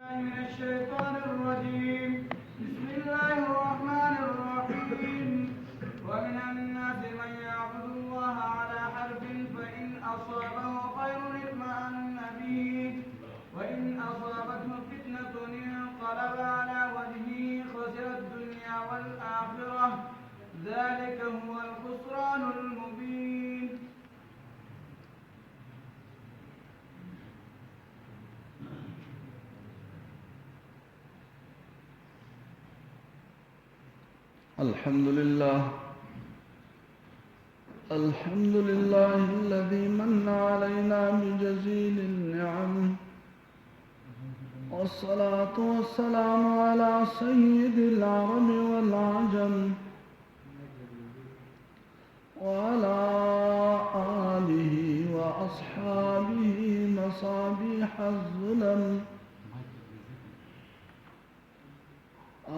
من الشيطان الرجيم. بسم الله الرحمن الرحيم. ومن الناس من يعبد الله على حرف فإن أصابه خير اطمأن به وإن أصابته فتنة انقلب على وجهه خسر الدنيا والآخرة ذلك هو الخسران المبين. الحمد لله الذي من علينا بجزيل النعم، والصلاة والسلام على سيد العرب والعجم وعلى آله وأصحابه مصابيح الظلم.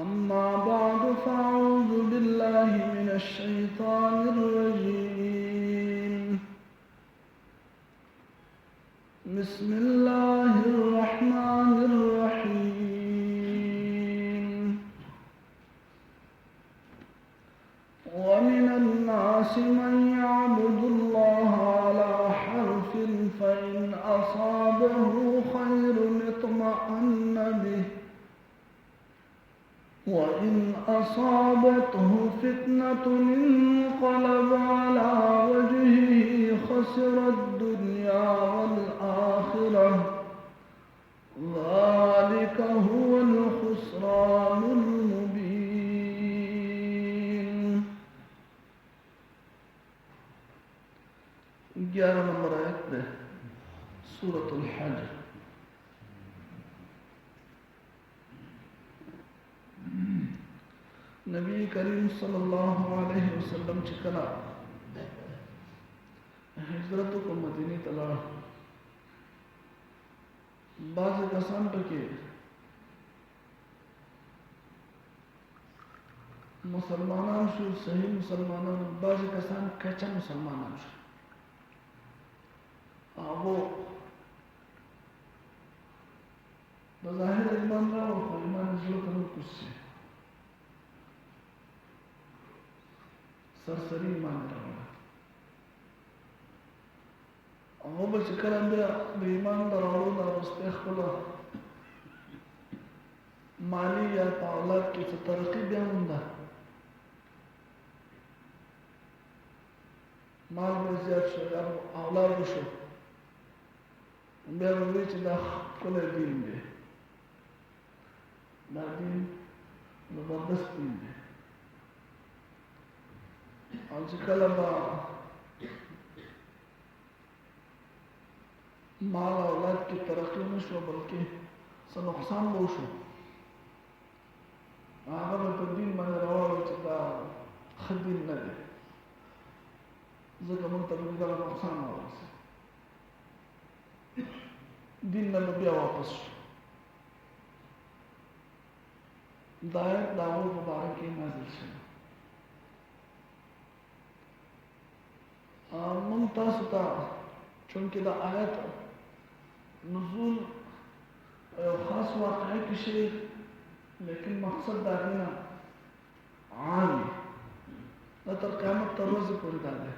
أما بعد فأعوذ بالله من الشيطان الرجيم. بسم الله الرحمن الرحيم. ومن الناس من يعبد الله على حرف فإن أصابه خير اطمأن به وإن أصابته فتنة انقلب على وجهه خسر الدنيا والآخرة ذلك هو الخسران المبين. 11 नंबर आयत में सूरतुल हज। नबी करीम सल्लल्लाहु अलैहि वसल्लम चिकला हिजरत को मदीने तला बाज़ कसान पके मुसलमानान शु सही मुसलमानान बाज़ कसान कच्चा मुसलमानान शु वो बज़ाहिर ईमान रहा और ईमान जुल करो कुछ से सरसरी ईमान रहा वो बच्चे कलम बे ईमान दरारों ना रस्ते खुला माली या तालाब की तरक्की बेहुंदा माल में ज़्यादा शो या औलाद शो बेरुवी चिदा कुले दीन दे नादीन ज़बरदस्त दीन दे आजकल अब माल औलाद की तरक्की में शो बल्कि से नुकसान वो शो आगर में तो दिन में रवाल चिता खदीन न दे ज़िक्र मुंतज़र का नुकसान हो रहा दिन न बिया वापस दायत दावों मुबारक की नाज़िल से मुमताज़ता चूँकि दा आयत नुज़ूल ख़ास वाक़ई की शे लेकिन मकसद दाखिना आमी न तर क़यामत तरोज़ पूरी दाले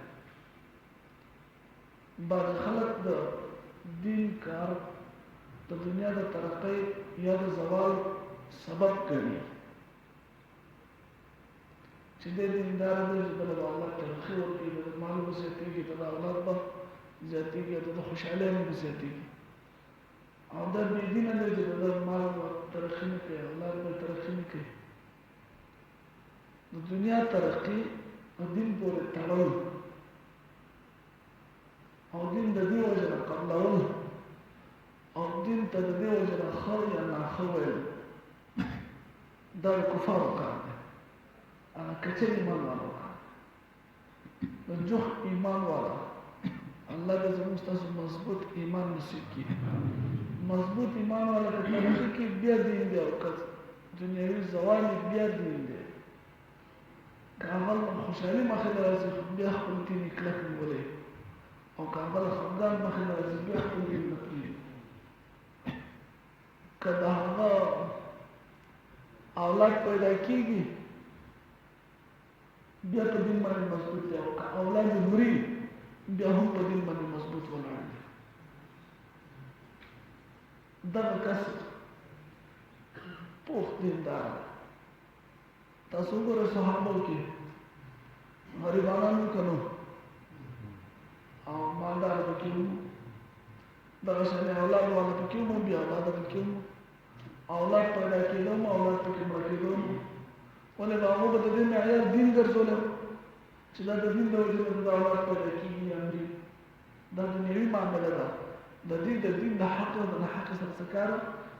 बाद खलक दा दीन कार तो दुनिया दा तरक्की या दा ज़वाल सबब करी चीज़ें दीनदार दे जब अल्लाह तरक्की होती है तो मालूम से की तो अल्लाह पर जाती की तो खुशहाली में भी जाती की और दर बेदीन दे जब माल तरक्की में के अल्लाह पर तरक्की में के तो दुनिया तरक्की और दिन पूरे तड़ल और दिन ददी वजह कल्लावल और दिन तददी वजह खर या नाखवल दर कुफर का أنا كتير إيمان والا نجوح إيمان والا الله جزء مستعصب مضبوط إيمان نسيكي مضبوط إيمان والا كتير كي بيدين دي أو كت دنيوي زوالي بيدين دي كعمل خوشالي ما خلال رزق بيأخذ تيني كلك مولي أو كعمل خمدان ما خلال رزق بيأخذ تيني مكين که د هغه اولاد پیدا کېږي بیا په دین باندې مضبوط دی او که اولاد مري بیا هم په دین باندې مضبوط ولاړ دی. دغه کس پوخ دیندار دی. تاسو وګورئ صحابو کې غریبانو که نو او مالدار پکې وو، دغه شانې اولاد والا پکې وو، بیا اولاد پکې وو، اولاد پیدا کېدو هم اولاد پکې مړه کېدو هم. ولې به هغو به د دې معیار دین ګرځولی چې دا د دین د وجې نه د اولاد پیدا کېږي یا مري. دا دنیوي معامله ده. د دین د حق او د ناحق سره څه کار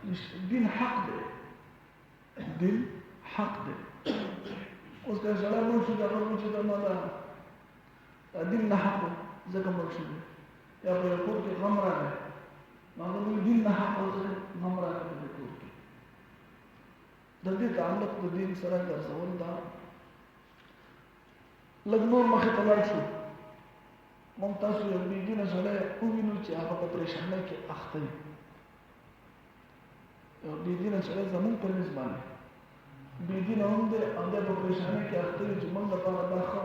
نشته. دین حق دی، دین حق دی. اوس که سړی مړ شو د هغه مړ شو دا نه ده، دا دین نه حق دی ځکه مړ شو دی، یا په یو کور کې غم راغی نو هغه وایي دین نه حق او ځکه غم راغی په دې کور کې. د دې تعلق د دین سره ګرځول دا لږ نور مخې ته لاړ شو. موږ تاسو یو بېدینه سړی ووینو چې هغه په پریشانۍ کې اخته وي. یو بېدینه سړی زموږ په منځ باندې بېدینه هم دی او دی په پریشانۍ کې اخته وي چې موږ لپاره دا ښه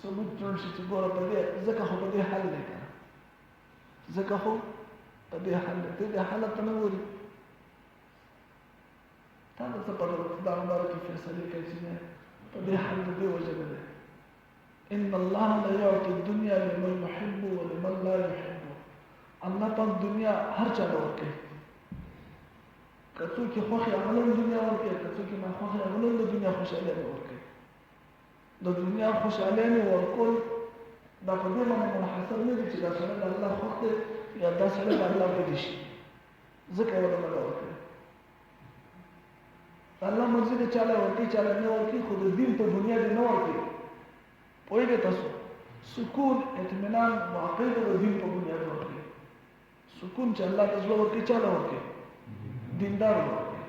ثبوت جوړ شي چې ګوره په دې ځکه خو په دې حل دی که نه، ځکه خو په دې حل دی. ته دې حالت ته نه ګورې، تا د څه پته ده دا باره کې فیصلې کوي چې نه په دې حل د دې وجه نه دی. ان الله لا يعطي الدنيا لمن يحب ولمن لا يحب. الله پاک دنیا هر چا له ورکوي. که څوک یې خوښ یې هغه له دنیا ورکوي، که څوک یې ناخوښ یې هغه له دنیا خوشحالۍ نه ورکوي. د دنیا خوشحالۍ ورکول دا په دې باندې منحصر نه دي چې دا سړی د الله خوښ دی یا دا سړی د الله بدي شي، ځکه یې ورته نه ورکوي. الله مرضي دی چاله ورکوي چاله نه ورکوي، خو د دین په دنیا دې نه ورکوي. پوهېږئ تاسو سکون اطمینان واقع د دین په بنیاد ورکوي. سکون چې الله ته زړه ورکوي چاله ورکوي؟ دیندار ورکوي.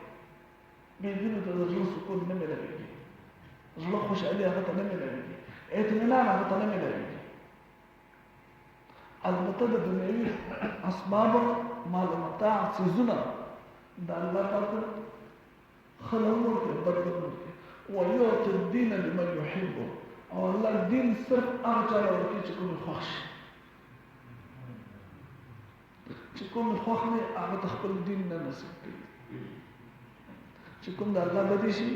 بېدینو ته د زړه سکون نه میلاوېږي، زړه خوشحالي هغه ته نه میلاوېږي، اطمینان هغه ته نه میلاوېږي. البته د دنیوي اسبابو مال متاع څیزونه د الله پاک ښه نه ورکوي، بد نه ورکوي. ویعطي الدین لمن یحبه. او الله دین صرف هغه چا له ورکوي چې کوم یې خوښ شي، چې کوم یې خوښ دی هغه ته خپل دین نه نصیب کوي. چې کوم د الله بدي شي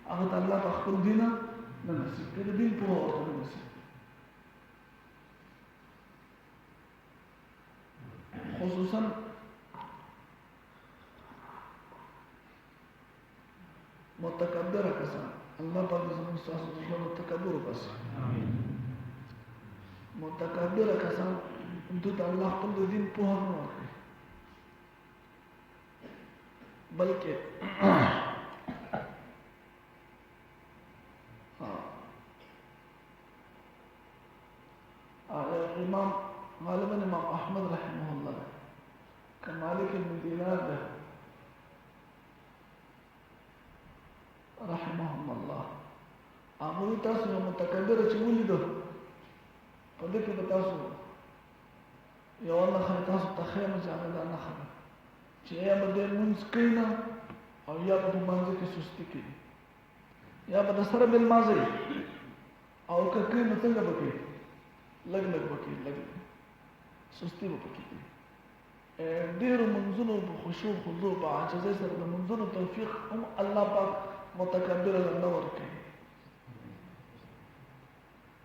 هغه ته الله په خپل دین نه نصیب کوي، د دین پوهه ورته نه نصیب کوي. خصوصا متکبره کسان، الله پاک زموږ ستاسو د زړه نه تکبر وباسي. متکبره کسان دوی ته الله خپل د دین پوهه نه ورکوي، بلکې امام غالبا امام احمد رحمه الله که مالک بن دینار ده رحمهم الله، هغوی تاسو یو متکبره چې ولیدو په دې کې به تاسو یوه نښه تاسو ته ښیم چې هغه دا نښه ده چې یا به دی لمونځ کوي نه او یا به په لمانځه کې سستي کوي، یا به د سره بېلمازه او که کوي نو څنګه به کوي؟ لږ لږ به کوي، لږ سستي به پکې کوي. ډېرو منځونو په خشوع خضوع په عاجزۍ سره د منځونو توفیق هم الله پاک متکبره نه ورکوي.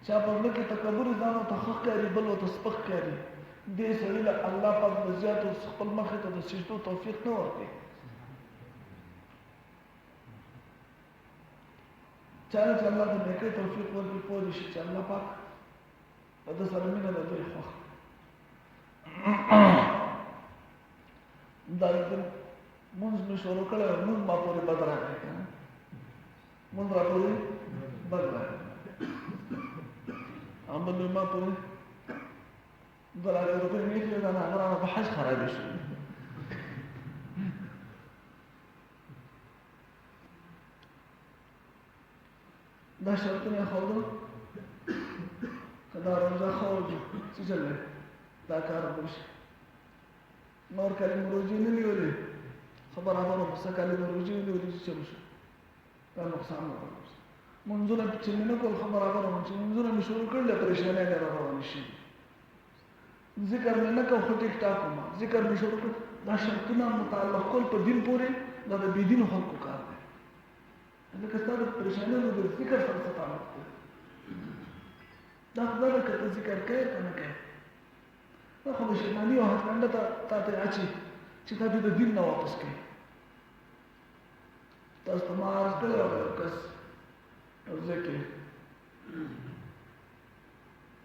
چا په زړه کې تکبر ځان ورته ښه ښکاري بل ورته سپک ښکاري، دې سړي له الله پاک د زیاتو خپل مخې ته د سجدو توفیق نه ورکوي. چا چې الله ته نیکۍ توفیق ورکړي پوه دې شي چې الله پاک د ده سره مینه د دوی خوښ. دا مونځ مې شروع کړی و، مونځ ما پورې بد راغی که نه، مونځ را پورې بد راغی، بل وایي ما پورې 2,000 روپۍ مې ایښي ده، هغه رانه په حج خرابې شوې. دا شرطونه یې ښودل که دا روژه ښه وځو څه چل دی دا کار به وشي. نور کلمې روژې نه نیولې برابر او مسکاله ورجی ولې چلو شو دا نقصان نه راوړي منځونه چې نه کول خبر برابر او چې منځونه مشورو کړل پریشانه نه روان شي ذکر نه کو خو ټیک ټاک ما ذکر مشورو کړ دا شرطونه متعلق کول په دین پورې دا د بيدین خلکو کار دی دا کستاره پریشانه نه د ذکر سره تعلق دی دا خبره کته ذکر کوي کنه کوي دا خو شیطانی او هڅنده ته اچي چې تاسو د دین نه واپس کړئ تاسو ته مار کړو کس ځکه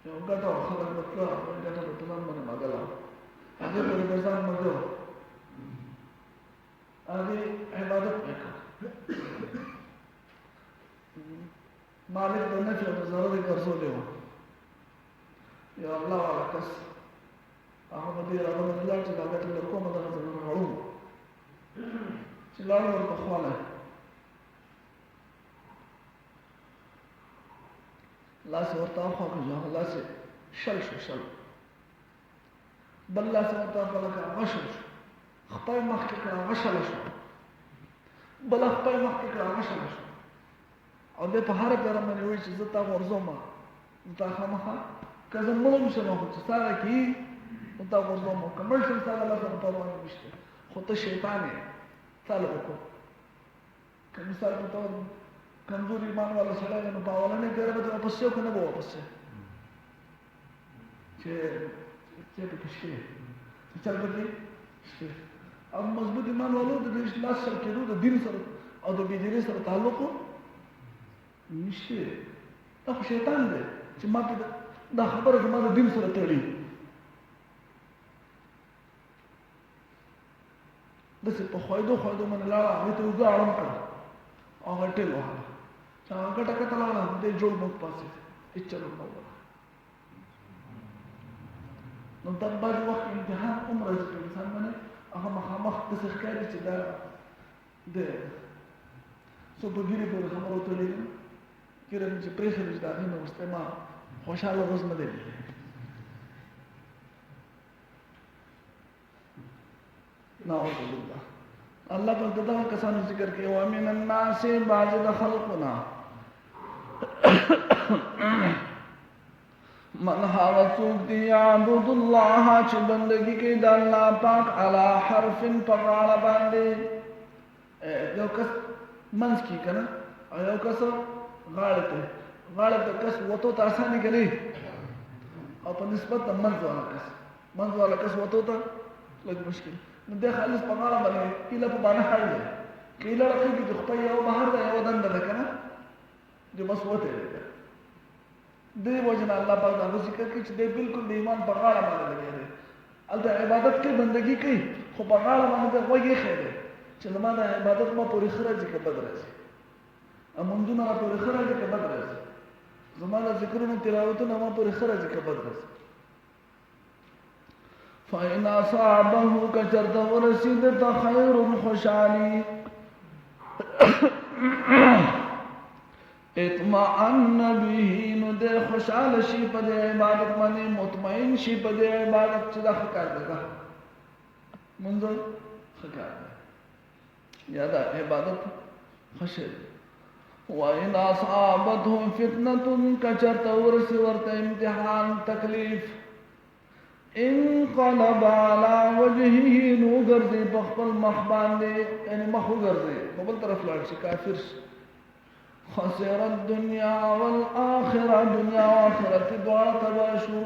یو ګټه خبره وکړه ګټه په تمام باندې ماګلا هغه په ځان مګو هغه عبادت وکړه مالک د نفع او ضرر ګرځولې و یا الله والا کس هغه دې راغله الله چې دا ګټه له کومه ده غواړو چې لاړ ور په خواله لاس ورته خو کوجه لاس شل بل لاس ورته بلک غشل خپل مخ کې غشل شو بل خپل مخ کې غشل شو او د په هر کار باندې وایي چې زه تا ورزوم تا خامخا کله مونږ شنو چې ساره کې تا ورزوم کمرشل سره لا سره په وانه مشته خو ته شیطان یې تعالی وکړه کله مثال په تو کمزور ایمان والا سره نه پاوله نه کوي به واپس یو کنه به واپس چې په کښې چې چل به شي او مضبوط ایمان والو د لاس سره کېدو د دین سره او د بيدینۍ سره تعلق نشته دا شیطان دی چې ما په دا خبره زما د دین سره تړي دسې په خوایدو من لاړه هغې ته اوږه اړم کړه او هغه ټېل وهله چې هغه ګټه کته لاړه دې جوړ موږ پاسې هېڅ چلو نه وله نو دا بعضې وخت امتحان هم راځي په انسان باندې هغه مخامخ داسې ښکاري چې دا د څو په ګیرې پورې خبره وتړېږي ګیره مې چې پرېښې چې د هغې نه وروستی ما خوشحاله ورځ نه دی نعوذ بالله الله پاک دغه کسانو ذکر کوي ومن الناس بعض د خلقنا من هاو څوک دی عبد الله چې بندگی کوي د الله پاک علی حرف پغاړه باندې یو کس منځ کې کنه او یو کس غاړه ته کس وته ته اسانه کوي او په نسبت د منځ والا کس وته ته لږ مشکل نو د خالص په غاړه باندې کله په باندې حل دی کله راځي چې خپل یو بهر دی یو دند ده کنه جو بس وته دی دی وجنه الله پاک دا ذکر کوي چې دی بالکل د ایمان په غاړه باندې لګي دی البته عبادت کوي بندگی کوي خو په غاړه باندې وایي خیر چې زما د عبادت ما پوری خرج کې بد راځي اموندونه ما پوری خرج کې بد راځي زما د ذکرونو تلاوتونه ما پوری خرج کې بد راځي فإن أصابه كجرد ورسيد خير خوشالي اطمئن به ند خوشال شي په عبادت باندې مطمئن شي په عبادت چې دا ښه کار دی منځ ښه کار دی یا دا عبادت خوشه وإن أصابتهم فتنة كجرد ورسي ورته امتحان تکلیف انقلب على وجهه نو ګرځي په خپل مخ باندې یعنی مخ ګرځي په بل طرف لاړ شي کافر خسر الدنيا والآخرة دنیا او آخرت دواړه تباه شو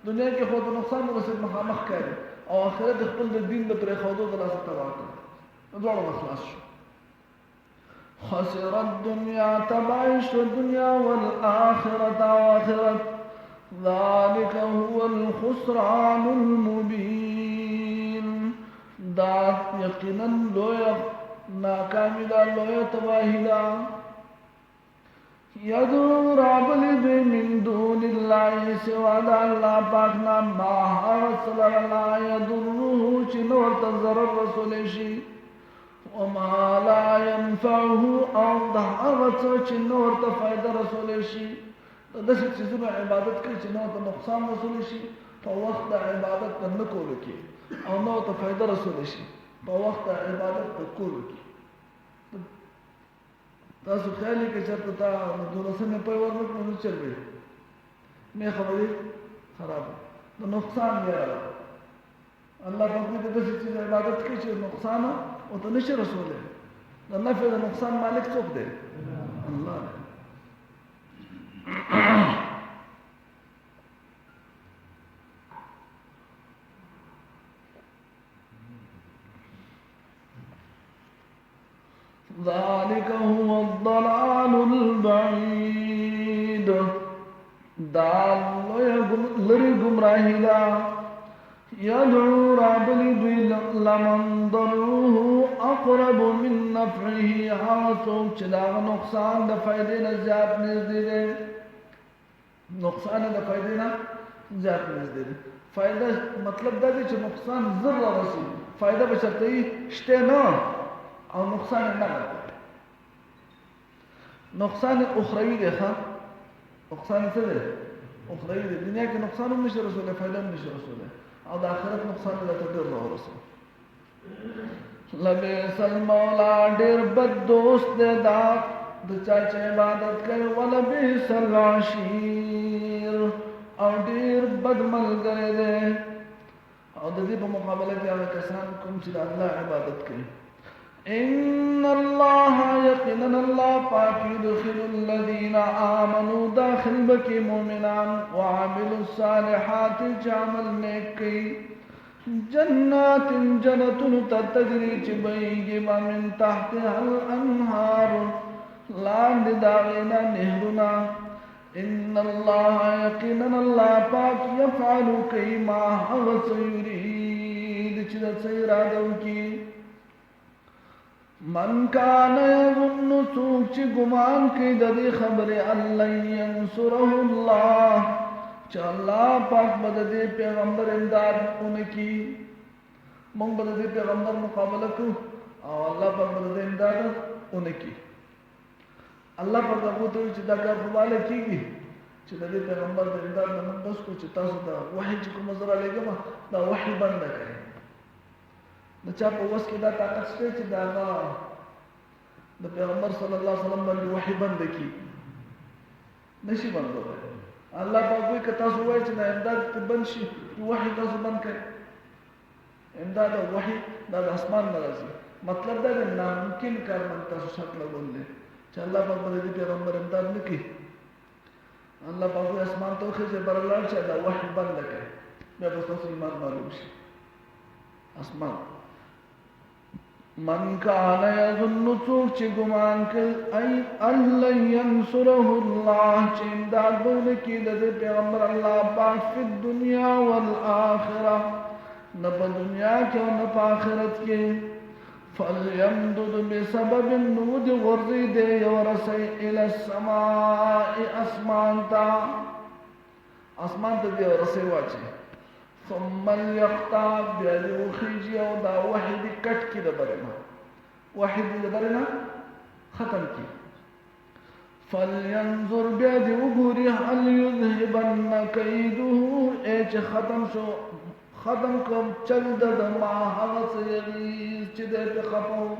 دنیا کې خو د نقصان ورسېد مخامخ کوي او آخرت خپل د دین د پرې ښودو د لاسه تباه کړ دواړه خلاص شو خسر الدنيا تباه شو دنیا والآخرة آخرت ذلك هو الخسران المبين دا یقینا لویا ناکامی دا لویا تباہی دا یدعو رابل دے من دون اللہ سوا دا اللہ پاکنا ما حرصل اللہ یدرہو چنور تضرر رسول شی وما لا ينفعه او دا حرص چنور تفائد رسول شی داسې چیزونه عبادت کوي چې نو ته نقصان رسول شي په وخت د عبادت نه کولو کې او نو ته فایده رسول شي په وخت عبادت په کولو کې تاسو خیال کې چېرته تا دولسمې پای ورنکړو نو چل وي نه خبرې خراب نو نقصان دی الله په دې د دې عبادت کې چې نقصان او ته نشي رسوله د نفع د نقصان مالک څوک دی الله ذلك هو الضلال البعيد دال لري گمراهی دا يدعو رابلی دوی لمن ضروه اقرب من نفعه حاسوک چداغ نقصان دا فائدے نا زیاد نزدی دے نقصان دا فائدے نا زیاد نزدی دے فائدہ مطلب دا دی چه نقصان ذر رسی فائدہ بچرتے ہی شتے نا او نقصان نه غواړي نقصان اخروی دی ښه نقصان څه دی اخروی دی دنیا کې نقصان هم نشي رسوله فایده هم نشي رسوله او د آخرت نقصان له ډېر نه ورسوي لبئس المولا ډېر بد دوست دی دا د چا چې عبادت کوي ولبئس العشیر او ډېر بد ملګری دی او د دې په مقابله کې هغه کسان کوم چې د الله عبادت کوي ان الله يقينا الله پاک يدخل الذين امنوا داخل بكي مؤمنان وعملوا الصالحات عمل نیک جنات جنت تجري چبيږي من تحتها الانهار لاند داغنا نهرنا ان الله يقينا الله پاک يفعل كما هو يريد چې د اراده وکي من کان یظن سوک چی گمان کی ددی خبر اللہ ینصره اللہ چا اللہ پاک بددی پیغمبر امداد انکی مونگ بددی پیغمبر مقابلہ کو او اللہ پاک بددی امداد انکی اللہ پاک ابو تو چی دا کار خبالے کی گی چی ددی پیغمبر امداد نمون بس کو چی تاسو دا وحی چی کو مزرہ لے گا دا وحی بند کرے د چا په وس کې دا طاقت شته چې دا د پیغمبر صلی الله علیه وسلم باندې وحی بند کی نشي بندول الله په کوئی کتا سو وای چې دا امداد ته بند شي وحی تاسو بند کړئ امداد او وحی دا د اسمان نه راځي مطلب دا نه ناممکن کار من تاسو شکل غوندې چې الله په دې پیغمبر امداد نکړي الله په اسمان ته خو برلار چې دا وحی بند کړي بیا به تاسو ایمان معلوم شي اسمان من کان یظن سوک چی گمان کل ای اللہ ینصره اللہ چی امداد بولکی دد پیغمبر اللہ پاک فی الدنیا والآخرہ نپا دنیا کے و نپا آخرت کے فَلْيَمْدُدْ بِسَبَبٍ نُودِ غرزی دے یورسی الى السماء اسمان تا دی ورسی واچے ثم اليقطع بیادی وخیجی او دا وحیدی کٹ کی دا برنا وحیدی دا برنا ختم کی فَلْيَنْظُرْ بیادی وگوری حَلْ يُذْهِبَنَّ كَيْدُهُ ایچ ختم شو ختم کم چل دا ما حغص یغیز چی دے پی خپو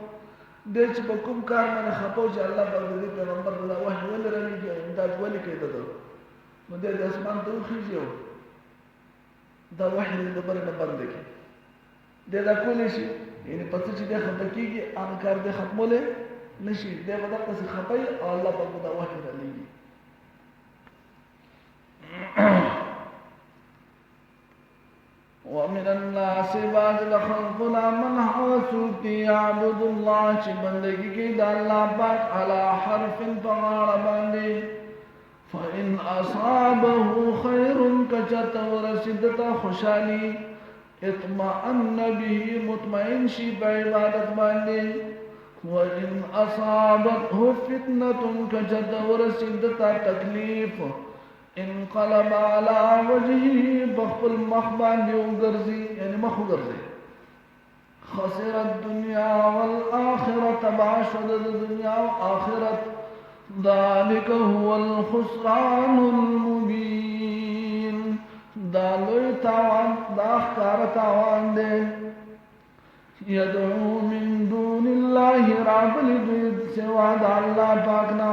دے چی پا کم کار من خپو چی اللہ پر دی پیغمبر دا وحی ولی رلی گیا امداد ولی کئی دا نو دے اسمان دا وخیجی ہو دا وحی د بر نه بند کی دا کولی شي یعنی پته چې د خپل کیږي ان کار د ختموله نشي د ودا پس خپای او الله په دا وحی رلیږي ومن الناس بعض خلقنا من حوسوك يعبد الله چې بندگی کی د الله پاک علی حرف فغار باندې فَإِنْ أَصَابَهُ خَيْرٌ كَچَتَ وَرَسِدَتَ خوشحالی اطمأن به مطمئن شی بعبادت باندې وَإِنْ أَصَابَتْهُ فِتْنَةٌ كَچَتَ وَرَسِدَتَ تکلیف انقلب على وجهه بخل مخ باندې وګرځي یعنی مخ وګرځي خسر الدنيا والآخرة تبع شد الدنيا والآخرة ذلك هو الخسران المبين دا لوی تاوان دا اخکار تاوان دے यदعو من دون الله رابلی دوید سوا دا اللہ پاکنا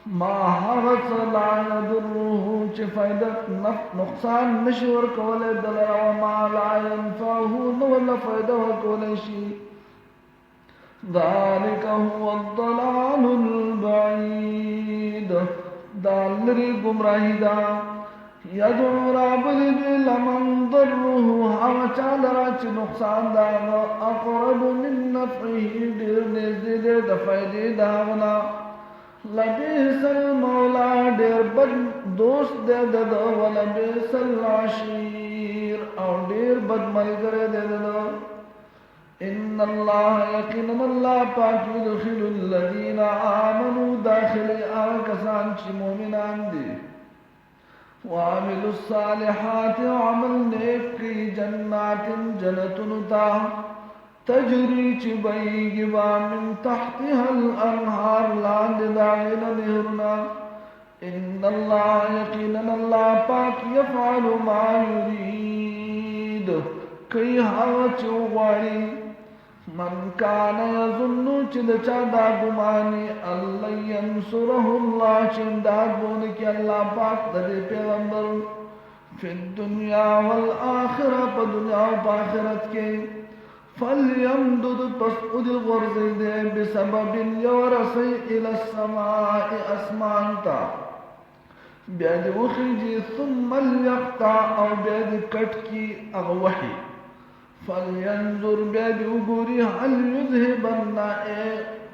ما حغص لا يضره چه فائدت نقصان نشور کولے دلر وما لا ينفعه نولا فائدہ کولے شی ذلك هو الضلال البعيد دالری گمراہی دا یدعو رابلی دوی لمن ضره ہوا چالرا چه نقصان داغا اقرب من نفعه دیر نزدی دے دفعیدی داغنا لبیس المولا دیر بد دوست دے دد ولبیس العشیر او دیر بد ملگر دے دد ان اللہ یقینا اللہ پاک يدخل الذین آمنوا داخل آکسان چی مومنان دی وعملوا الصالحات وعمل نیک کی جنات جنتنتا تجری چی بیگبا من تحتها الانہار لاند داغن نہرنا ان اللہ یقینا اللہ پاک یفعل ما یرید کئی ہوا چوغاری من کان یظن چد چادا گمانی اللہ ینصرہ اللہ چنداد بونکی اللہ پاک دے پیغمبر فی الدنیا والآخرہ پا دنیا و پا آخرت کے فَلْيَمْدُدْ پس ادل غرزی دے بسبب یورسی الى السماء اسمانتا بیاد وخیجی ثم لیقطع او بیاد کٹ کی اغوحی فَلْيَنْظُرْ بیاد اگوری حل یذہبن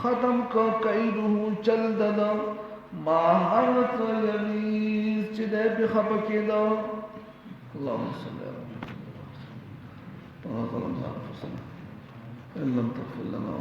ختم کا قیدہ چل ددا ما حرط یمیز چدے پی خبکی دا اللہم صلی اللہ علیہ وسلم إن لم تغفر لنا